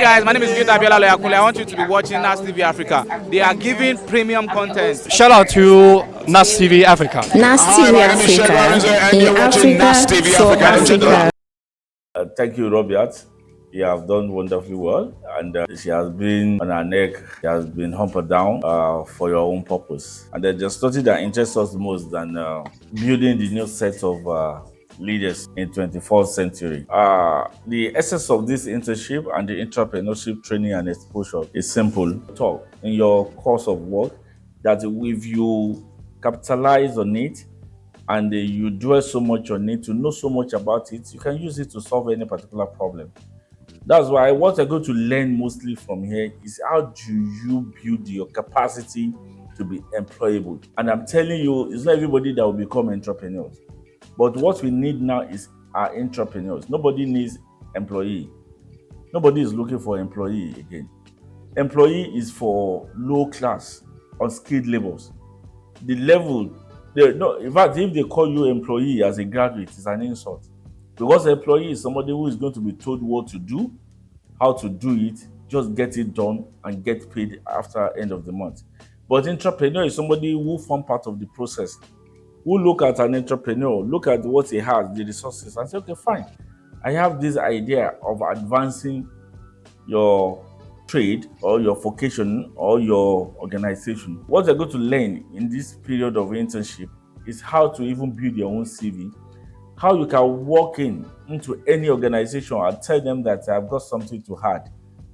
guys, my name is Gita Abiola Loyakule. I want you to be watching NAS TV Africa. They are giving premium content. Shout out to NAS TV Africa. NAS TV Africa, in Africa for Africa. Thank you, Robert. You have done wonderfully well, and she has been on her neck. She has been humpered down for your own purpose. And there's nothing that interests us most than building the new set of leaders in 21st century. The essence of this internship and the entrepreneurship training and exposure is simple. Talk in your course of work that if you capitalize on it and you dwell so much on it, to know so much about it, you can use it to solve any particular problem. That's why what I'm going to learn mostly from here is how do you build your capacity to be employable. And I'm telling you, it's not everybody that will become entrepreneurs. But what we need now is our entrepreneurs. Nobody needs employee. Nobody is looking for employee again. Employee is for low class, unskilled labors. The level, in fact, if they call you employee as a graduate, it's an insult. Because employee is somebody who is going to be told what to do, how to do it, just get it done and get paid after end of the month. But entrepreneur is somebody who form part of the process, who look at an entrepreneur, look at what he has, the resources, and say, okay, fine. I have this idea of advancing your trade or your vocation or your organization. What you're going to learn in this period of internship is how to even build your own CV, how you can walk into any organization and tell them that I've got something to add,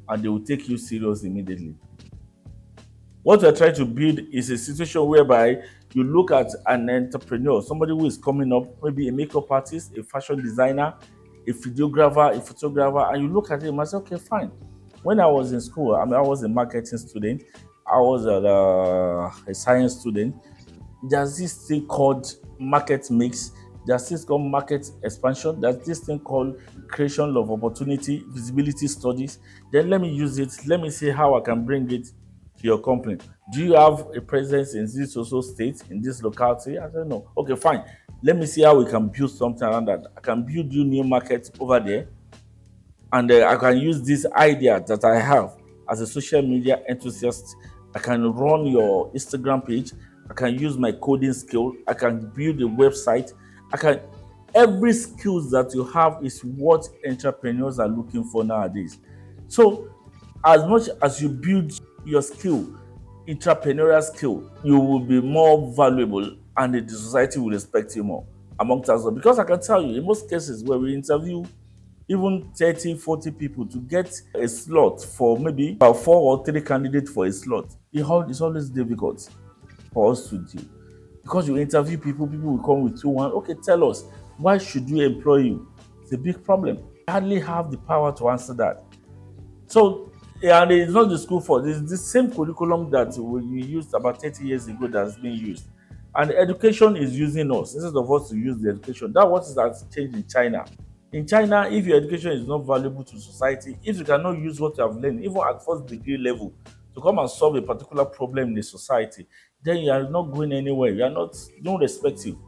and they will take you serious immediately. What we're trying to build is a situation whereby you look at an entrepreneur, somebody who is coming up, maybe a makeup artist, a fashion designer, a videographer, a photographer, and you look at him and say, okay, fine. When I was in school, I was a marketing student, I was a science student. There's this thing called market mix, there's this called market expansion, there's this thing called creation of opportunity, visibility studies. Then let me use it, let me see how I can bring it to your company. Do you have a presence in this also state, in this locality? I don't know. Okay, fine. Let me see how we can build something around that. I can build you new markets over there, and I can use this idea that I have as a social media enthusiast. I can run your Instagram page. I can use my coding skill. I can build a website. Every skills that you have is what entrepreneurs are looking for nowadays. So as much as you build your skill, entrepreneurial skill, you will be more valuable and the society will respect you more amongst others. Because I can tell you, in most cases where we interview even 30, 40 people to get a slot for maybe about 4 or 3 candidates for a slot, it's always difficult for us to do. Because you interview people will come with 2-1. Okay, tell us, why should we employ you? It's a big problem. You hardly have the power to answer that. So, and it's not the school fault. It's the same curriculum that we used about 30 years ago that's being used. And education is using us instead of us to use the education. That's what has changed in China. In China, if your education is not valuable to society, if you cannot use what you have learned, even at first degree level, to come and solve a particular problem in the society, then you are not going anywhere. Don't respect you.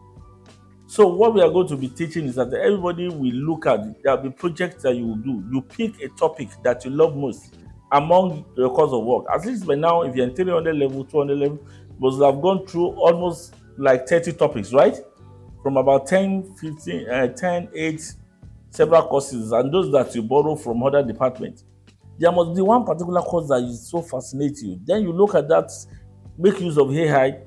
So what we are going to be teaching is that everybody will look at, there will be projects that you will do. You pick a topic that you love most among your course of work. At least by now, if you're in 300 level, 200 level, you must have gone through almost like 30 topics, right? From about 10, 15, 10, 8, several courses, and those that you borrow from other departments. There must be one particular course that is so fascinates you. Then you look at that, make use of AI,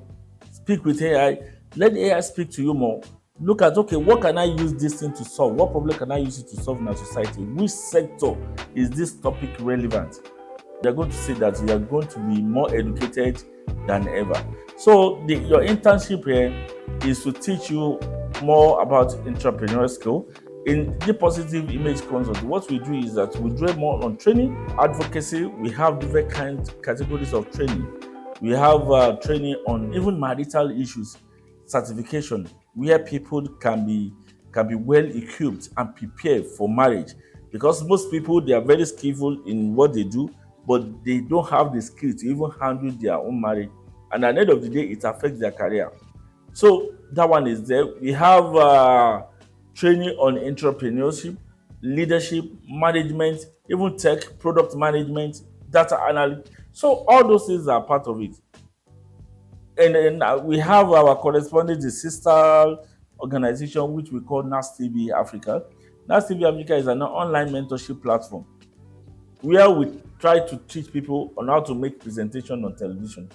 speak with AI, let AI speak to you more. Look at, okay, what can I use this thing to solve? What problem can I use it to solve in our society? Which sector is this topic relevant? They're going to say that you are going to be more educated than ever. So your internship here is to teach you more about entrepreneurial skill. In the positive image concept, what we do is that we dwell more on training, advocacy. We have different categories of training. We have training on even marital issues, certification, where people can be well equipped and prepared for marriage. Because most people, they are very skillful in what they do, but they don't have the skill to even handle their own marriage. And at the end of the day, it affects their career. So that one is there. We have training on entrepreneurship. leadership, management, even tech, product management, data analysis. So all those things are part of it. And then we have our corresponding sister organization, which we call NAS TV Africa. NAS TV Africa is an online mentorship platform where we try to teach people on how to make presentation on television,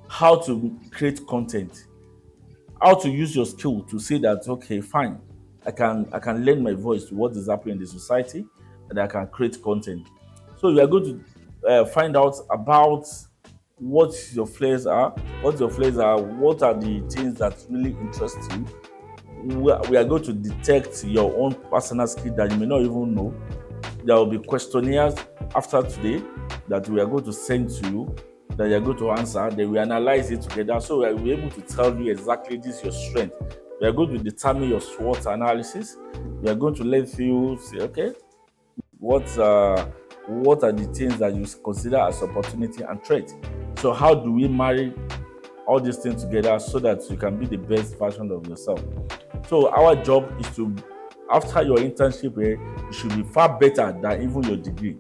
how to create content, how to use your skill to say that, okay, fine, I can lend my voice to what is happening in the society, and I can create content. So you are going to find out about what your flares are, what are the things that really interest you. We are going to detect your own personal skill that you may not even know. There will be questionnaires after today that we are going to send to you, that you are going to answer. Then we analyze it together, so we will be able to tell you exactly this is your strength. We are going to determine your SWOT analysis. We are going to let you say, okay, what are the things that you consider as opportunity and threat? So how do we marry all these things together so that you can be the best version of yourself? So our job is to, after your internship, you should be far better than even your degree.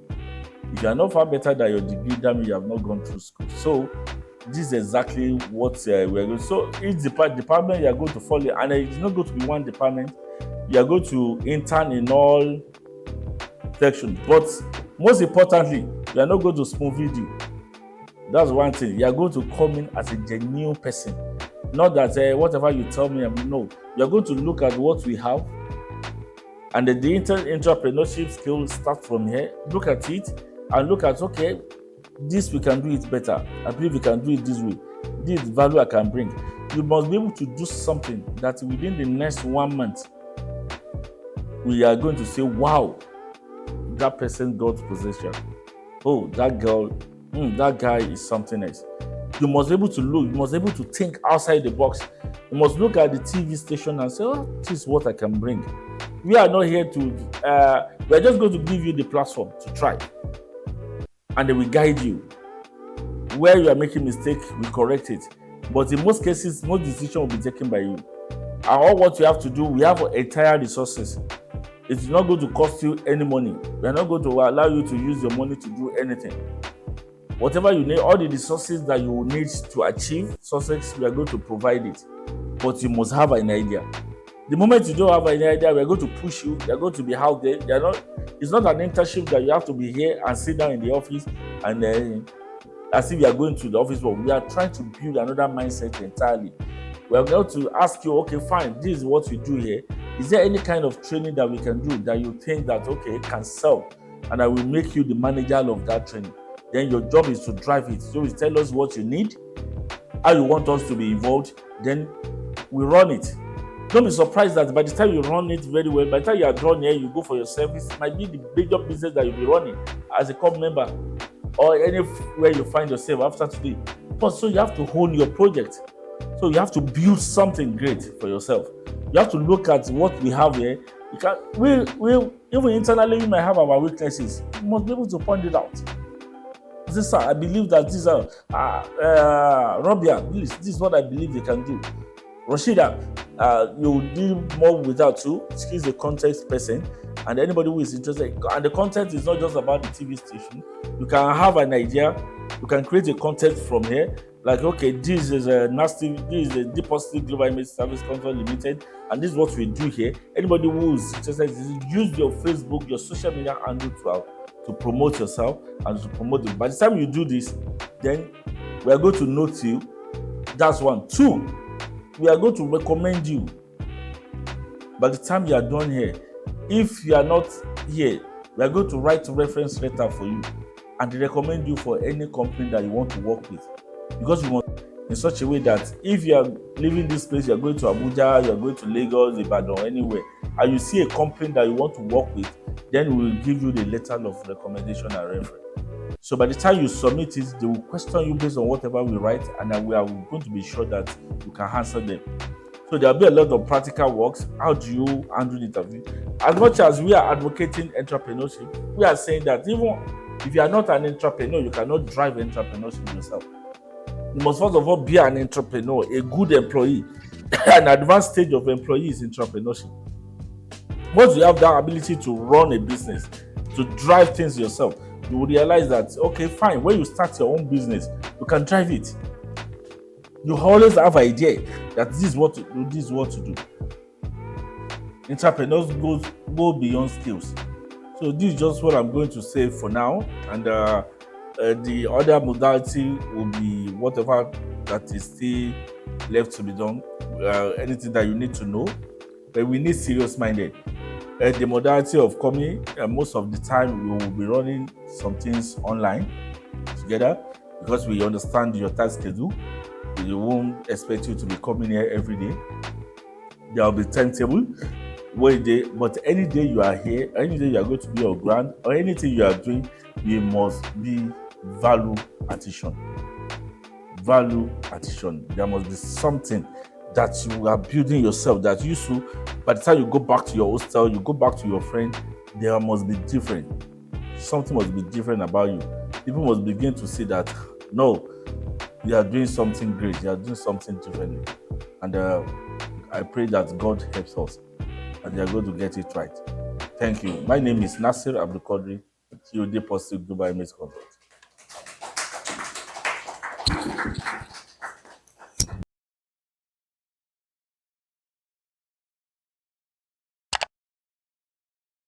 If you are not far better than your degree, that means you have not gone through school. So this is exactly what we are going. So each department you are going to follow, and it's not going to be one department. You are going to intern in all sections, but most importantly, you are not going to spoon feed you. That's one thing. You are going to come in as a genuine person, not that whatever you tell me. No, you are going to look at what we have, and the entrepreneurship skills start from here. Look at it and look at, okay, this we can do it better. I believe we can do it this way. This value I can bring. You must be able to do something that within the next 1 month, we are going to say, wow, that person got possession. Oh, that girl, that guy is something else. You must be able to look, you must be able to think outside the box. You must look at the TV station and say, oh, this is what I can bring. We are not here to, we're just going to give you the platform to try. And then we guide you. Where you are making mistake, we correct it. But in most cases, most decision will be taken by you. And all what you have to do, we have entire resources. It's not going to cost you any money. We are not going to allow you to use your money to do anything. Whatever you need, all the resources that you will need to achieve success, we are going to provide it. But you must have an idea. The moment you don't have an idea, we are going to push you. You are going to be out there. It's not an internship that you have to be here and sit down in the office and as if you are going to the office. But we are trying to build another mindset entirely. We are going to ask you, okay, fine, this is what we do here. Is there any kind of training that we can do that you think that, okay, can sell, and I will make you the manager of that training? Then your job is to drive it. So you tell us what you need, how you want us to be involved, then we run it. Don't be surprised that by the time you run it very well, by the time you are done here, you go for your service. It might be the major business that you'll be running as a club member or anywhere you find yourself after today. But so you have to hone your project. So you have to build something great for yourself. You have to look at what we have here. You can, we even internally, we might have our weaknesses. You must be able to point it out. I believe that this Robia, this is what I believe they can do. Rashida, you deal more without too. She's a context person, and anybody who is interested. And the content is not just about the TV station. You can have an idea. You can create a content from here. Like, okay, this is a Deposit Global Image Service Control Limited, and this is what we do here. Anybody who is interested, use your Facebook, your social media handle to promote yourself and to promote it. By the time you do this, then we are going to note you. That's one. Two, we are going to recommend you. By the time you are done here, if you are not here, we are going to write a reference letter for you and recommend you for any company that you want to work with. Because you want in such a way that if you are leaving this place, you are going to Abuja, you are going to Lagos, Ibadan, anywhere, and you see a company that you want to work with, then we will give you the letter of recommendation and reference. So by the time you submit it, they will question you based on whatever we write, and then we are going to be sure that you can answer them. So there will be a lot of practical works. How do you handle the interview? As much as we are advocating entrepreneurship, we are saying that even if you are not an entrepreneur, you cannot drive entrepreneurship yourself. You must first of all be an entrepreneur, a good employee. An advanced stage of employee is entrepreneurship. Once you have that ability to run a business, to drive things yourself, you will realize that, okay, fine, when you start your own business, you can drive it. You always have an idea that this is what to do, this is what to do. Entrepreneurs go beyond skills. So this is just what I'm going to say for now. And the other modality will be whatever that is still left to be done. Anything that you need to know. But we need serious-minded. The modality of coming, most of the time we will be running some things online together because we understand your task schedule. We won't expect you to be coming here every day. There will be timetable. But any day you are here, any day you are going to be on ground, or anything you are doing, you must be value addition. Value addition. There must be something that you are building yourself that you should, by the time you go back to your hostel, you go back to your friend, there must be different. Something must be different about you. People must begin to see that, no, you are doing something great, you are doing something differently. And I pray that God helps us and they are going to get it right. Thank you. My name is Nasir Abdul Qadri, COD Positive Dubai Mate Consult.